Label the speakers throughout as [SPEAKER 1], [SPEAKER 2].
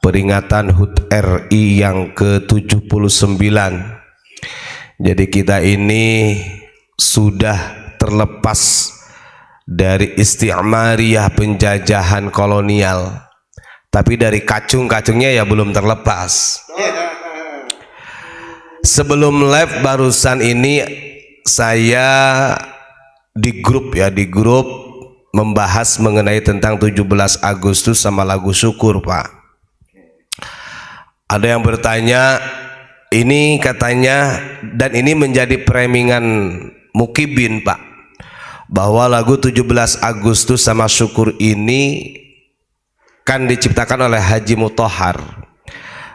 [SPEAKER 1] peringatan HUT RI yang ke-79. Jadi kita ini sudah terlepas dari isti'mariyah, penjajahan kolonial, tapi dari kacung-kacungnya ya belum terlepas. Sebelum live barusan ini saya di grup membahas mengenai tentang 17 Agustus sama lagu syukur, Pak. Ada yang bertanya, ini katanya, dan ini menjadi premingan Mukibin, Pak, bahwa lagu 17 Agustus sama syukur ini kan diciptakan oleh Haji Muthohar,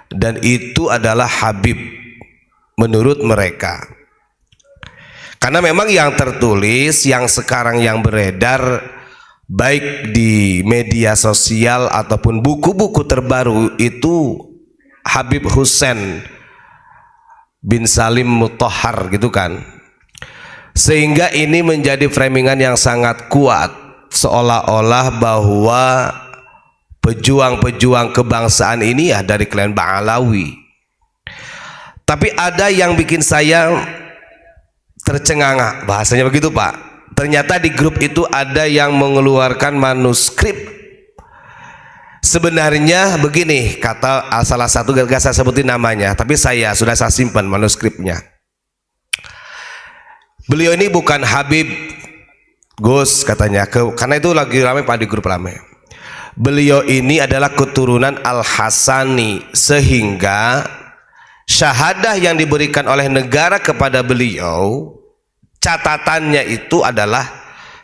[SPEAKER 1] dan itu adalah Habib menurut mereka. Karena memang yang tertulis, yang sekarang yang beredar baik di media sosial ataupun buku-buku terbaru itu Habib Hussein bin Salim Muthohar gitu kan. Sehingga ini menjadi framingan yang sangat kuat, seolah-olah bahwa pejuang-pejuang kebangsaan ini ya dari klan Ba'alawi. Tapi ada yang bikin saya tercengangah, bahasanya begitu, Pak. Ternyata di grup itu ada yang mengeluarkan manuskrip. Sebenarnya begini, kata salah satu, gak saya sebutin namanya, tapi saya sudah simpan manuskripnya. Beliau ini bukan Habib Gus katanya, karena itu lagi ramai, Pak, di grup ramai. Beliau ini adalah keturunan Al-Hasani, sehingga syahadah yang diberikan oleh negara kepada beliau, catatannya itu adalah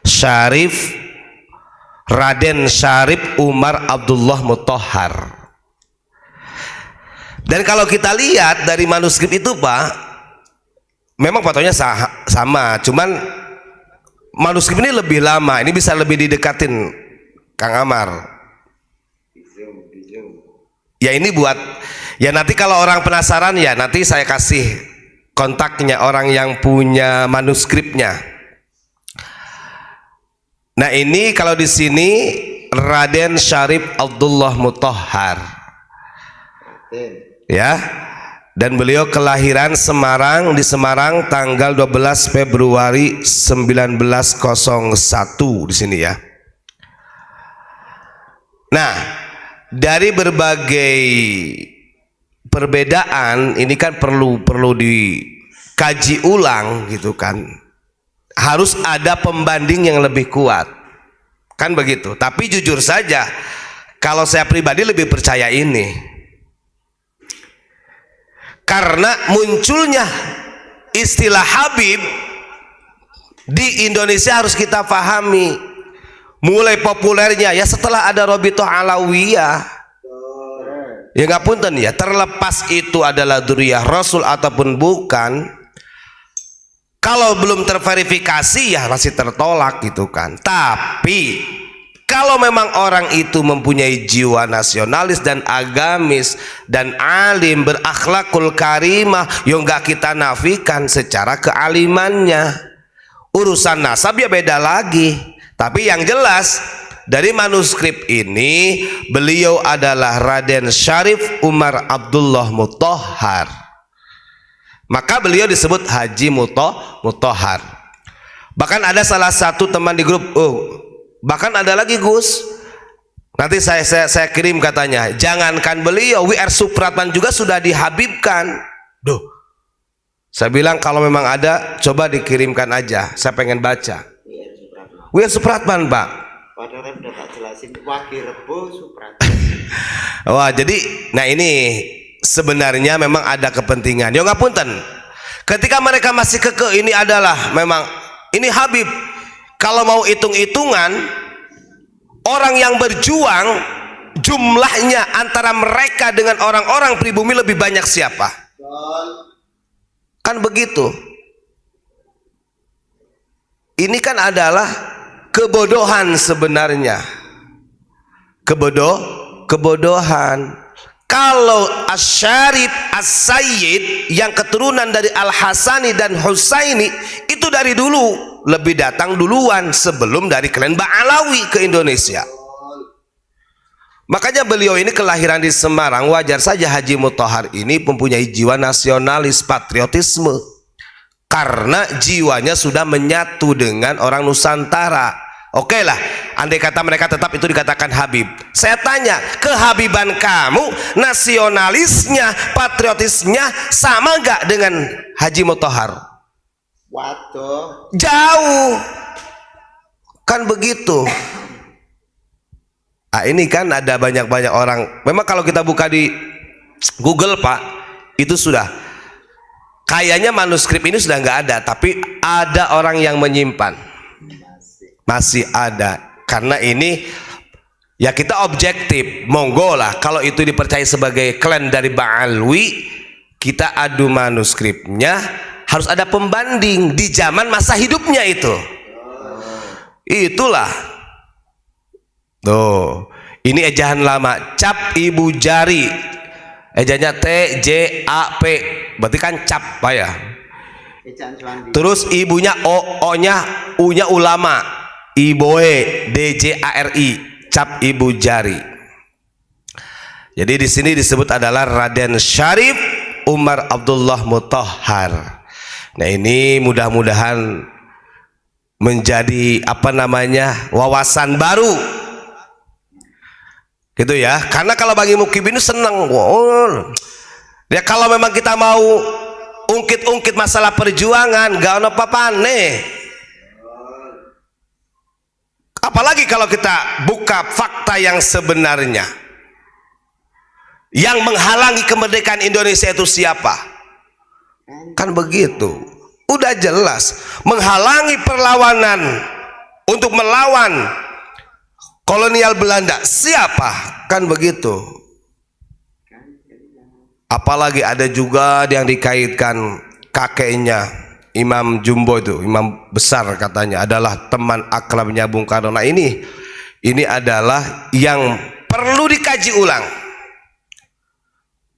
[SPEAKER 1] Syarif Raden Syarif Umar Abdullah Muthohar. Dan kalau kita lihat dari manuskrip itu, Pak, memang fotonya sama, cuman manuskrip ini lebih lama. Ini bisa lebih didekatin, Kang Amar. Ya ini buat, ya nanti kalau orang penasaran ya nanti saya kasih kontaknya orang yang punya manuskripnya. Nah ini kalau di sini Raden Syarif Abdullah Muthohar, ya, dan beliau kelahiran Semarang, di Semarang tanggal 12 Februari 1901 di sini ya. Nah dari berbagai perbedaan ini kan perlu dikaji ulang gitu kan, harus ada pembanding yang lebih kuat kan begitu. Tapi jujur saja kalau saya pribadi lebih percaya ini, karena munculnya istilah Habib di Indonesia harus kita pahami. Mulai populernya ya setelah ada Robitoh Alawiyah, ya nggak punten ya, terlepas itu adalah dzurriyyah Rasul ataupun bukan, kalau belum terverifikasi ya masih tertolak gitu kan. Tapi kalau memang orang itu mempunyai jiwa nasionalis dan agamis dan alim, berakhlakul karimah, yang nggak kita nafikan secara kealimannya. Urusan nasab ya beda lagi. Tapi yang jelas dari manuskrip ini beliau adalah Raden Syarif Umar Abdullah Muthohar. Maka beliau disebut Haji Muthohar. Bahkan ada salah satu teman di grup, bahkan ada lagi Gus, nanti saya kirim katanya, jangankan beliau, W.R. Supratman juga sudah dihabibkan. Duh, saya bilang kalau memang ada coba dikirimkan aja, saya pengen baca. W.R. Supratman, Pak.
[SPEAKER 2] Padahal udah tak jelasin Wage Rebo Supratman.
[SPEAKER 1] Wah, jadi nah ini sebenarnya memang ada kepentingan. Ya ngapunten. Ketika mereka masih kekeh ini adalah memang ini Habib. Kalau mau hitung-hitungan orang yang berjuang jumlahnya antara mereka dengan orang-orang pribumi lebih banyak siapa? Kan begitu. Ini kan adalah kebodohan sebenarnya, kebodohan. Kalau Asy-Syarif As-Sayyid yang keturunan dari Al-Hasani dan Husaini itu dari dulu lebih datang duluan sebelum dari klan Ba'alawi ke Indonesia. Makanya beliau ini kelahiran di Semarang, wajar saja Haji Mutahhar ini mempunyai jiwa nasionalis, patriotisme. Karena jiwanya sudah menyatu dengan orang Nusantara. Oke lah, andai kata mereka tetap itu dikatakan Habib. Saya tanya, kehabiban kamu, nasionalisnya, patriotisnya sama gak dengan Haji Mutahhar?
[SPEAKER 2] Waduh.
[SPEAKER 1] Jauh. Kan begitu. Ah, ini kan ada banyak-banyak orang. Memang kalau kita buka di Google Pak, itu sudah kayaknya manuskrip ini sudah nggak ada, tapi ada orang yang menyimpan. Masih ada. Karena ini ya kita objektif, monggo lah. Kalau itu dipercaya sebagai klan dari Ba'alwi, kita adu manuskripnya, harus ada pembanding di zaman masa hidupnya itu. Itulah. Tuh, ini ejahan lama, Cap Ibu Jari. Ejanya TJAP, berarti kan cap Pak ya. Terus ibunya O-nya, U-nya ulama. Iboe, DJARI, Cap Ibu Jari. Jadi di sini disebut adalah Raden Syarif Umar Abdullah Mutahhar. Nah, ini mudah-mudahan menjadi apa namanya wawasan baru, gitu ya. Karena kalau bagi Mukimin senang, wow. Ya kalau memang kita mau ungkit-ungkit masalah perjuangan, gak ono apa-apane. Apalagi kalau kita buka fakta yang sebenarnya. Yang menghalangi kemerdekaan Indonesia itu siapa? Kan begitu. Udah jelas, menghalangi perlawanan untuk melawan kolonial Belanda siapa? Kan begitu. Apalagi ada juga yang dikaitkan kakeknya Imam Jumbo itu, imam besar katanya, adalah teman akrabnya Bung Karno. Nah, ini adalah yang perlu dikaji ulang,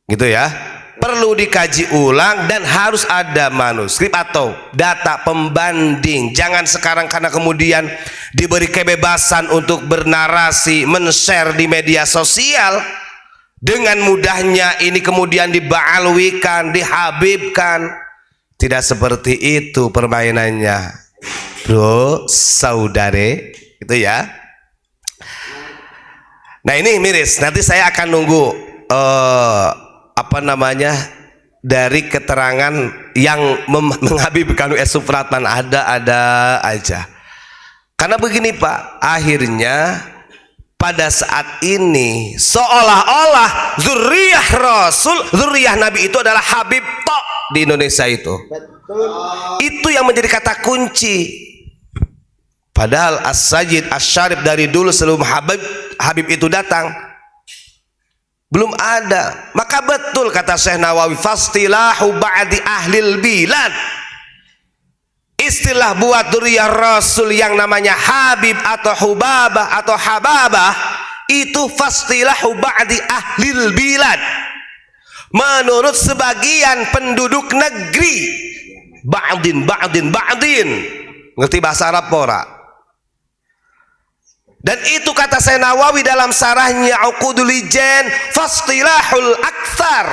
[SPEAKER 1] gitu ya. Perlu dikaji ulang dan harus ada manuskrip atau data pembanding. Jangan sekarang karena kemudian diberi kebebasan untuk bernarasi, men-share di media sosial, dengan mudahnya ini kemudian diba'alwikan, dihabibkan. Tidak seperti itu permainannya, bro, saudare, itu ya. Nah, ini miris. Nanti saya akan nunggu apa namanya dari keterangan yang menghabibkan US Supratman, ada aja. Karena begini Pak, akhirnya pada saat ini seolah-olah zuriyah Rasul, zuriyah Nabi itu adalah Habib tok di Indonesia itu.
[SPEAKER 2] Betul.
[SPEAKER 1] Itu yang menjadi kata kunci. Padahal As-Sayyid Asy-Syarif dari dulu sebelum Habib itu datang belum ada. Maka betul kata Syekh Nawawi, fastilahu ba'di ahlil bilad. Istilah buat dzurriyyah Rasul yang namanya Habib atau Hubabah atau Hababah itu fastilahu ba'di ahlil bilad. Menurut sebagian penduduk negeri, ba'din. Ngerti bahasa Arab ora? Dan itu kata Syekh Nawawi dalam sarahnya Uqudul Ijan, fastilahul aktsar.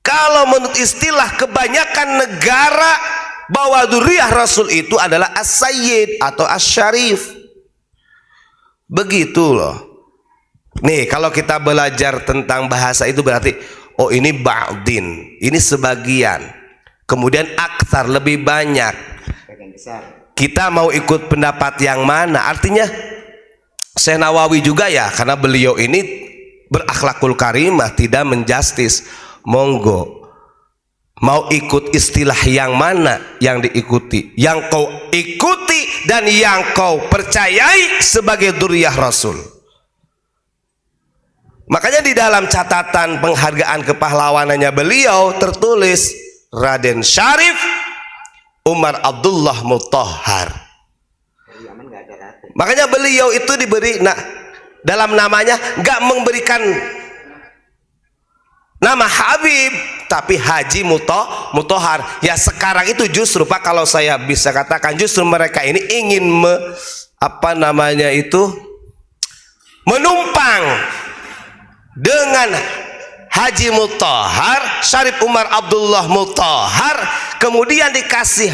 [SPEAKER 1] Kalau menurut istilah kebanyakan negara, bahwa dzurriyyah Rasul itu adalah As-Sayyid atau Asy-Syarif. Begitu loh. Nih, kalau kita belajar tentang bahasa itu berarti oh ini ba'din, ini sebagian. Kemudian aktsar, lebih banyak.
[SPEAKER 2] Bagian besar.
[SPEAKER 1] Kita mau ikut pendapat yang mana? Artinya Syekh Nawawi juga ya, karena beliau ini berakhlakul karimah, tidak menjustis. Monggo. Mau ikut istilah yang mana yang diikuti? Yang kau ikuti dan yang kau percayai sebagai dzurriyyah Rasul. Makanya di dalam catatan penghargaan kepahlawanannya beliau tertulis Raden Syarif Umar Abdullah Mutahhar. Makanya beliau itu diberi dalam namanya nggak memberikan nama Habib, tapi Haji Mutahhar. Ya sekarang itu justru Pak, kalau saya bisa katakan justru mereka ini ingin menumpang dengan Haji Mutahar, Syarif Umar Abdullah Mutahar, kemudian dikasih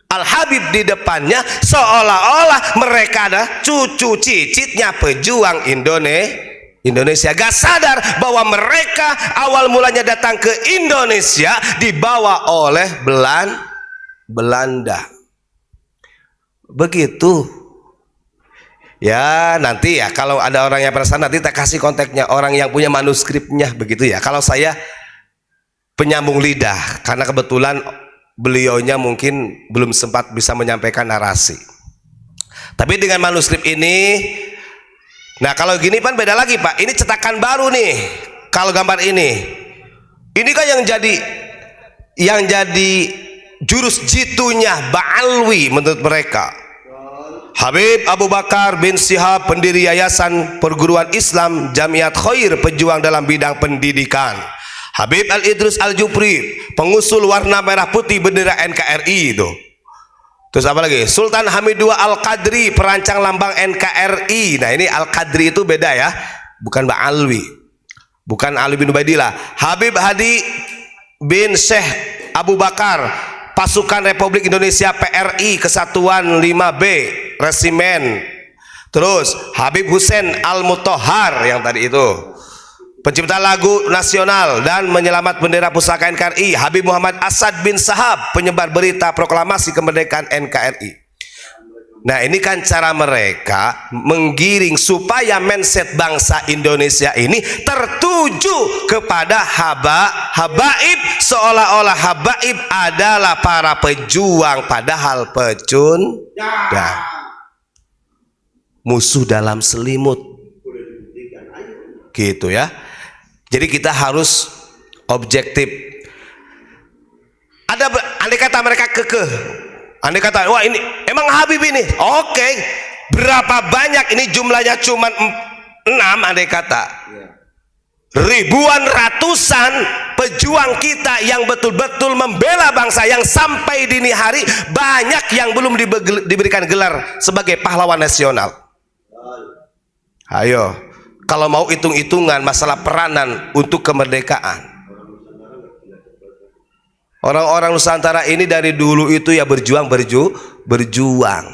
[SPEAKER 1] Al-Habib di depannya, seolah-olah mereka ada cucu cicitnya pejuang Indonesia. Gak sadar bahwa mereka awal mulanya datang ke Indonesia dibawa oleh Belanda. Begitu. Ya nanti ya kalau ada orang yang penasaran nanti kita kasih kontaknya orang yang punya manuskripnya, begitu ya. Kalau saya penyambung lidah karena kebetulan beliaunya mungkin belum sempat bisa menyampaikan narasi. Tapi dengan manuskrip ini, nah kalau gini kan beda lagi Pak. Ini cetakan baru nih. Kalau gambar ini kan yang jadi jurus jitunya Ba'alwi menurut mereka. Habib Abu Bakar bin Syihab, pendiri Yayasan Perguruan Islam Jamiat Khair, pejuang dalam bidang pendidikan. Habib Al-Idrus Al-Jupri, pengusul warna merah putih bendera NKRI itu. Terus apa lagi? Sultan Hamid II Al-Qadri, perancang lambang NKRI. Nah ini Al-Qadri itu beda ya, bukan Ba'alwi, bukan Ali bin Ubaidillah. Habib Hadi bin Syekh Abu Bakar, pasukan Republik Indonesia PRI Kesatuan 5B Resimen. Terus Habib Hussein Al-Mutahhar yang tadi itu, pencipta lagu nasional dan menyelamat bendera pusaka NKRI. Habib Muhammad Asad bin Sahab, penyebar berita proklamasi kemerdekaan NKRI. Nah ini kan cara mereka menggiring supaya mindset bangsa Indonesia ini tertuju kepada habaib, seolah-olah habaib adalah para pejuang, padahal musuh dalam selimut, gitu ya. Jadi kita harus objektif. Andai kata mereka kekeh, andai kata wah ini emang Habib ini, oke, berapa banyak ini jumlahnya cuma 6, andai kata ribuan ratusan pejuang kita yang betul-betul membela bangsa, yang sampai dini hari banyak yang belum diberikan gelar sebagai pahlawan nasional. Ayo, kalau mau hitung-hitungan masalah peranan untuk kemerdekaan, orang-orang Nusantara ini dari dulu itu ya berjuang.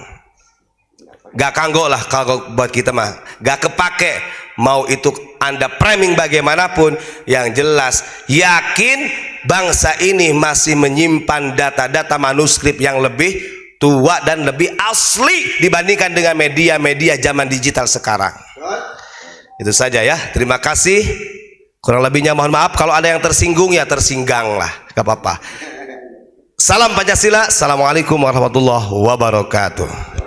[SPEAKER 1] Gak kanggo lah kalau buat kita mah, gak kepake. Mau itu Anda framing bagaimanapun, yang jelas yakin bangsa ini masih menyimpan data-data manuskrip yang lebih tua dan lebih asli dibandingkan dengan media-media zaman digital sekarang. Itu saja ya, terima kasih. Kurang lebihnya mohon maaf kalau ada yang tersinggung, ya tersinggang lah, gak apa-apa. Salam Pancasila. Assalamualaikum warahmatullahi wabarakatuh.